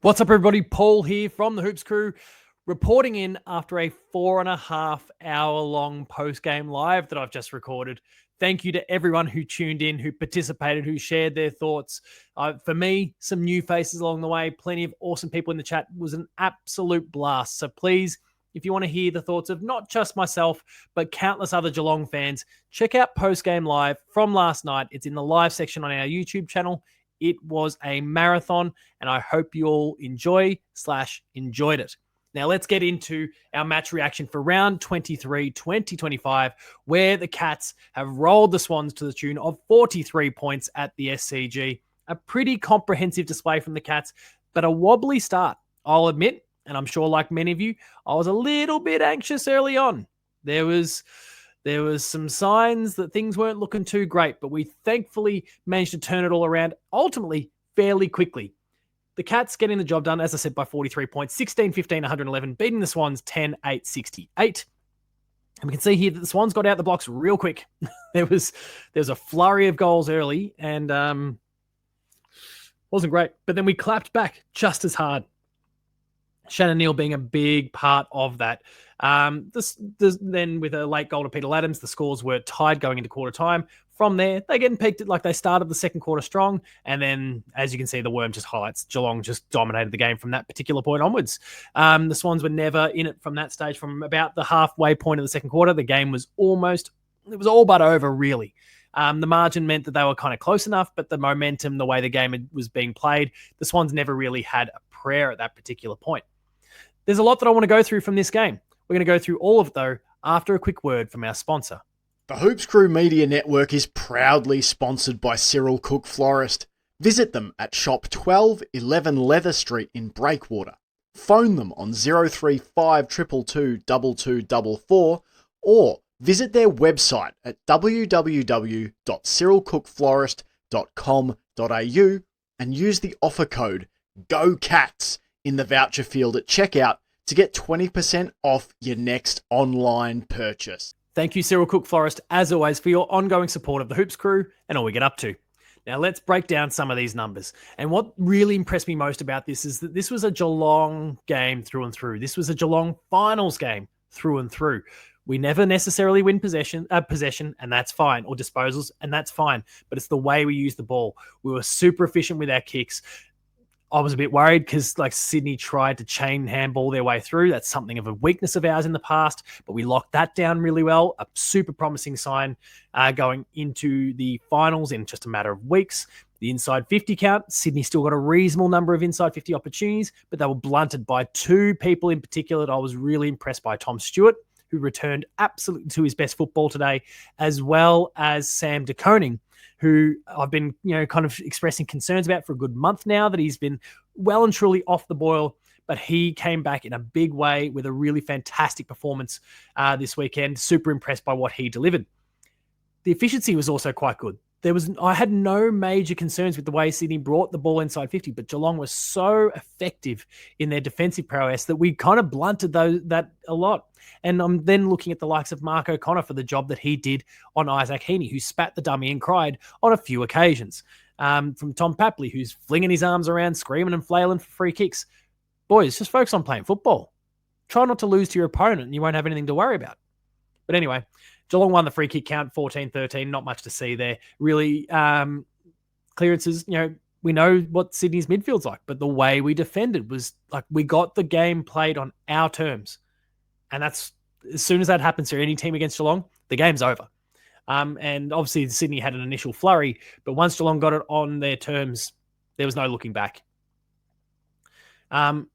What's up, everybody? Paul here from the Hoops Crew, reporting in after a 4.5 hour long post-game live that I've just recorded. Thank you to everyone who tuned in, who participated, who shared their thoughts. For me, some new faces along the way, plenty of awesome people in the chat. It was an absolute blast. So please, if you want to hear the thoughts of not just myself, but countless other Geelong fans, check out Post-Game Live from last night. It's in the live section on our YouTube channel. It was a marathon, and I hope you all enjoyed it. Now, let's get into our match reaction for round 23, 2025, where the Cats have rolled the Swans to the tune of 43 points at the SCG. A pretty comprehensive display from the Cats, but a wobbly start, I'll admit, and I'm sure like many of you, I was a little bit anxious early on. There was some signs that things weren't looking too great, but we thankfully managed to turn it all around, ultimately, fairly quickly. The Cats getting the job done, as I said, by 43 points, 16-15, 111, beating the Swans 10-8, 68. And we can see here that the Swans got out the blocks real quick. there was a flurry of goals early, and wasn't great. But then we clapped back just as hard. Shannon Neal being a big part of that. Then with a late goal to Peter Adams, the scores were tied going into quarter time. From there, they getting peaked like they started the second quarter strong. And then, as you can see, the worm just highlights Geelong just dominated the game from that particular point onwards. The Swans were never in it from that stage. From about the halfway point of the second quarter, the game was all but over, really. The margin meant that they were kind of close enough, but the momentum, the way the game was being played, the Swans never really had a prayer at that particular point. There's a lot that I want to go through from this game. We're going to go through all of it, though, after a quick word from our sponsor. The Hoops Crew Media Network is proudly sponsored by Cyril Cook Florist. Visit them at shop 1211 Leather Street in Breakwater. Phone them on 035 222 2244 or visit their website at www.cyrilcookflorist.com.au and use the offer code GOCATS in the voucher field at checkout to get 20% off your next online purchase. Thank you, Cyril Cook Florist, as always, for your ongoing support of the Hoops Crew and all we get up to. Now, let's break down some of these numbers. And what really impressed me most about this is that this was a Geelong game through and through. This was a Geelong finals game through and through. We never necessarily win possession, and that's fine, or disposals, and that's fine. But it's the way we use the ball. We were super efficient with our kicks. I was a bit worried because Sydney tried to chain handball their way through. That's something of a weakness of ours in the past, but we locked that down really well. A super promising sign going into the finals in just a matter of weeks. The inside 50 count, Sydney still got a reasonable number of inside 50 opportunities, but they were blunted by two people in particular that I was really impressed by. Tom Stewart, who returned absolutely to his best football today, as well as Sam De Koning, who I've been, kind of expressing concerns about for a good month now, that he's been well and truly off the boil, but he came back in a big way with a really fantastic performance this weekend. Super impressed by what he delivered. The efficiency was also quite good. I had no major concerns with the way Sydney brought the ball inside 50, but Geelong was so effective in their defensive prowess that we kind of blunted that a lot. And I'm then looking at the likes of Mark O'Connor for the job that he did on Isaac Heaney, who spat the dummy and cried on a few occasions. From Tom Papley, who's flinging his arms around, screaming and flailing for free kicks. Boys, just focus on playing football. Try not to lose to your opponent and you won't have anything to worry about. But anyway, Geelong won the free kick count, 14-13. Not much to see there. Really, clearances, we know what Sydney's midfield's like, but the way we defended was like we got the game played on our terms. And that's, as soon as that happens to any team against Geelong, the game's over. And obviously Sydney had an initial flurry, but once Geelong got it on their terms, there was no looking back. Now,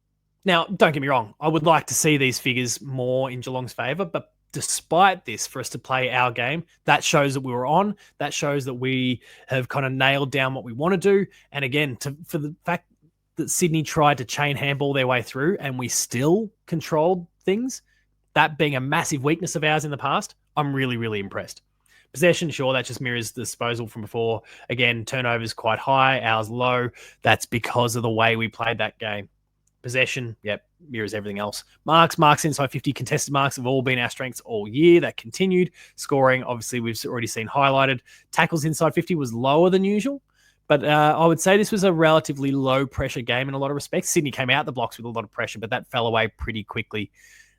don't get me wrong. I would like to see these figures more in Geelong's favour, but despite this, for us to play our game, that shows that we were on. That shows that we have kind of nailed down what we want to do. And again, for the fact that Sydney tried to chain handball their way through and we still controlled things, that being a massive weakness of ours in the past, I'm really, really impressed. Possession, sure, that just mirrors the disposal from before. Again, turnovers quite high, ours low. That's because of the way we played that game. Possession, yep, mirrors everything else. Marks inside 50, contested marks have all been our strengths all year. That continued. Scoring, obviously, we've already seen highlighted. Tackles inside 50 was lower than usual, But I would say this was a relatively low-pressure game in a lot of respects. Sydney came out the blocks with a lot of pressure, but that fell away pretty quickly.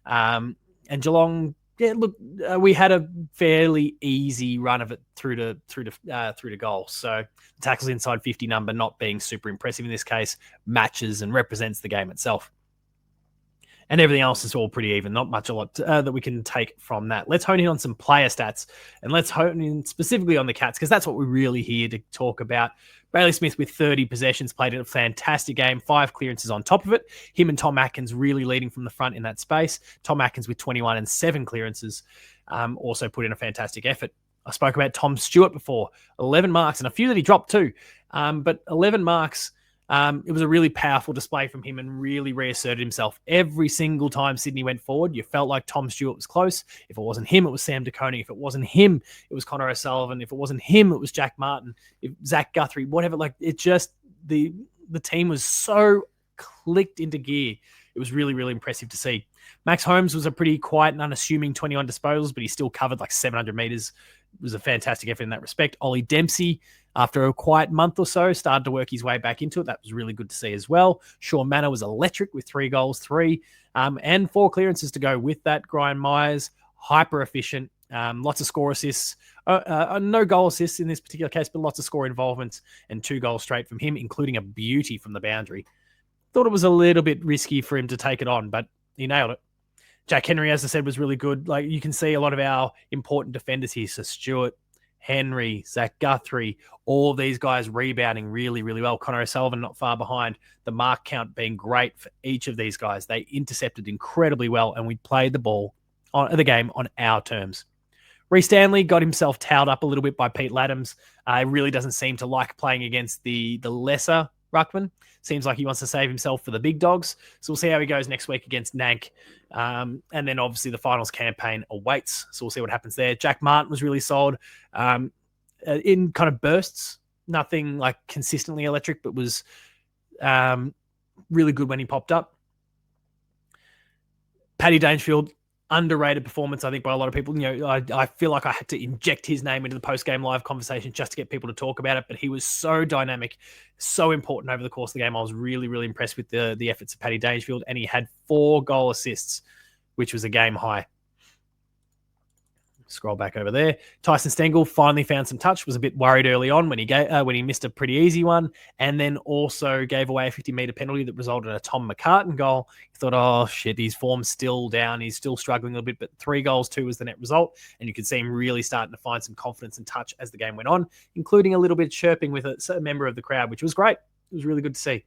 And Geelong, yeah, look, we had a fairly easy run of it through to goal. So the tackles inside 50 number not being super impressive in this case matches and represents the game itself. And everything else is all pretty even. Not much a lot that we can take from that. Let's hone in on some player stats, and let's hone in specifically on the Cats, because that's what we're really here to talk about. Bailey Smith with 30 possessions, played a fantastic game, 5 clearances on top of it. Him and Tom Atkins really leading from the front in that space. Tom Atkins with 21 and 7 clearances also put in a fantastic effort. I spoke about Tom Stewart before, 11 marks, and a few that he dropped too. But 11 marks, it was a really powerful display from him and really reasserted himself. Every single time Sydney went forward, you felt like Tom Stewart was close. If it wasn't him, it was Sam DeConing. If it wasn't him, it was Connor O'Sullivan. If it wasn't him, it was Jack Martin. If Zach Guthrie, whatever. Like, it just, the team was so clicked into gear. It was really, really impressive to see. Max Holmes was a pretty quiet and unassuming 21 disposals, but he still covered like 700 meters. It was a fantastic effort in that respect. Ollie Dempsey, after a quiet month or so, started to work his way back into it. That was really good to see as well. Sean Manor was electric with 3 goals, 3, and 4 clearances to go with that. Brian Myers, hyper efficient, lots of score assists. No goal assists in this particular case, but lots of score involvements and 2 goals straight from him, including a beauty from the boundary. Thought it was a little bit risky for him to take it on, but he nailed it. Jack Henry, as I said, was really good. Like, you can see a lot of our important defenders here. So Stewart, Henry, Zach Guthrie, all of these guys rebounding really, really well. Connor O'Sullivan not far behind. The mark count being great for each of these guys. They intercepted incredibly well, and we played the game on our terms. Reece Stanley got himself towed up a little bit by Pete Laddams. He really doesn't seem to like playing against the lesser ruckman. Seems like he wants to save himself for the big dogs. So we'll see how he goes next week against Nank. And then obviously the finals campaign awaits. So we'll see what happens there. Jack Martin was really solid in kind of bursts. Nothing like consistently electric, but was really good when he popped up. Paddy Dangerfield, underrated performance, I think, by a lot of people. You know, I feel like I had to inject his name into the post-game live conversation just to get people to talk about it, but he was so dynamic, so important over the course of the game. I was really, really impressed with the efforts of Paddy Dangerfield, and he had 4 goal assists, which was a game high. Scroll back over there. Tyson Stengel finally found some touch. Was a bit worried early on when he missed a pretty easy one, and then also gave away a 50-meter penalty that resulted in a Tom McCartan goal. He thought, oh shit, his form's still down. He's still struggling a little bit, but 3 goals, 2 was the net result, and you could see him really starting to find some confidence and touch as the game went on, including a little bit of chirping with a member of the crowd, which was great. It was really good to see.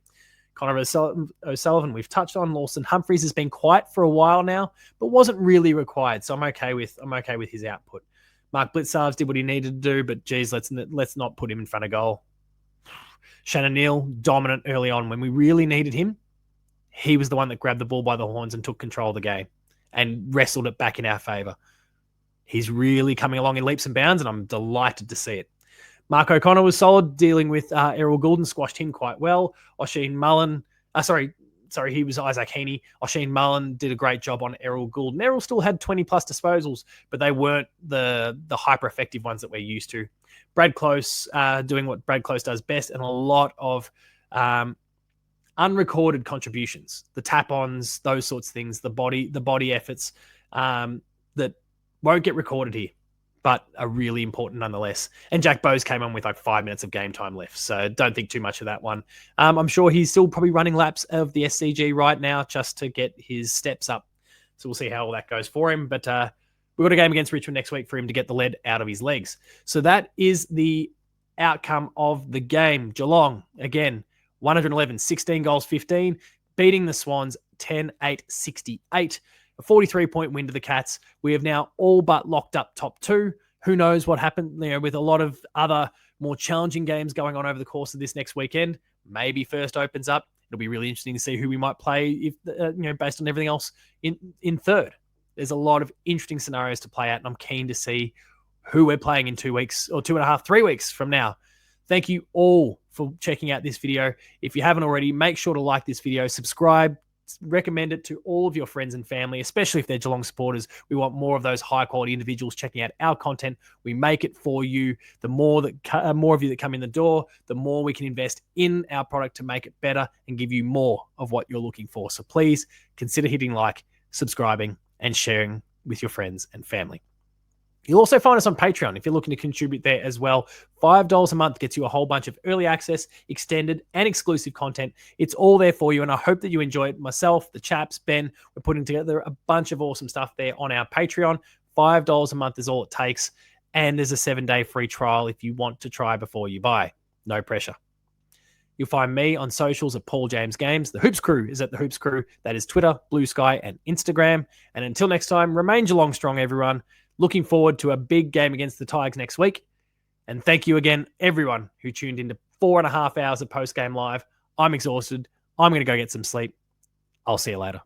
Connor O'Sullivan, we've touched on. Lawson Humphries has been quiet for a while now, but wasn't really required, so I'm okay with his output. Mark Blitzarves did what he needed to do, but geez, let's not put him in front of goal. Shannon Neal, dominant early on. When we really needed him, he was the one that grabbed the ball by the horns and took control of the game and wrestled it back in our favour. He's really coming along in leaps and bounds, and I'm delighted to see it. Mark O'Connor was solid, dealing with Errol Goulden, squashed him quite well. He was Isaac Heaney. Oisin Mullen did a great job on Errol Goulden. Errol still had 20-plus disposals, but they weren't the hyper-effective ones that we're used to. Brad Close doing what Brad Close does best, and a lot of unrecorded contributions, the tap-ons, those sorts of things, the body efforts that won't get recorded here, but are really important nonetheless. And Jack Bowes came on with like 5 minutes of game time left, so don't think too much of that one. I'm sure he's still probably running laps of the SCG right now just to get his steps up. So we'll see how all that goes for him. But we've got a game against Richmond next week for him to get the lead out of his legs. So that is the outcome of the game. Geelong, again, 111, 16 goals, 15, beating the Swans 10-8-68. A 43-point win to the Cats. We have now all but locked up top 2. Who knows what happened with a lot of other more challenging games going on over the course of this next weekend. Maybe first opens up. It'll be really interesting to see who we might play if based on everything else in third. There's a lot of interesting scenarios to play out, and I'm keen to see who we're playing in 2 weeks or 2.5, 3 weeks from now. Thank you all for checking out this video. If you haven't already, make sure to like this video, subscribe, recommend it to all of your friends and family, especially if they're Geelong supporters. We want more of those high quality individuals checking out our content. We make it for you. The more of you that come in the door, the more we can invest in our product to make it better and give you more of what you're looking for. So please consider hitting like, subscribing, and sharing with your friends and family. You'll also find us on Patreon if you're looking to contribute there as well. $5 a month gets you a whole bunch of early access, extended, and exclusive content. It's all there for you, and I hope that you enjoy it. Myself, the chaps, Ben, we're putting together a bunch of awesome stuff there on our Patreon. $5 a month is all it takes, and there's a 7-day free trial if you want to try before you buy. No pressure. You'll find me on socials at Paul James Games. The Hoops Crew is at The Hoops Crew. That is Twitter, Blue Sky, and Instagram. And until next time, remain Geelong strong, everyone. Looking forward to a big game against the Tigers next week. And thank you again, everyone who tuned into 4.5 hours of post-game live. I'm exhausted. I'm going to go get some sleep. I'll see you later.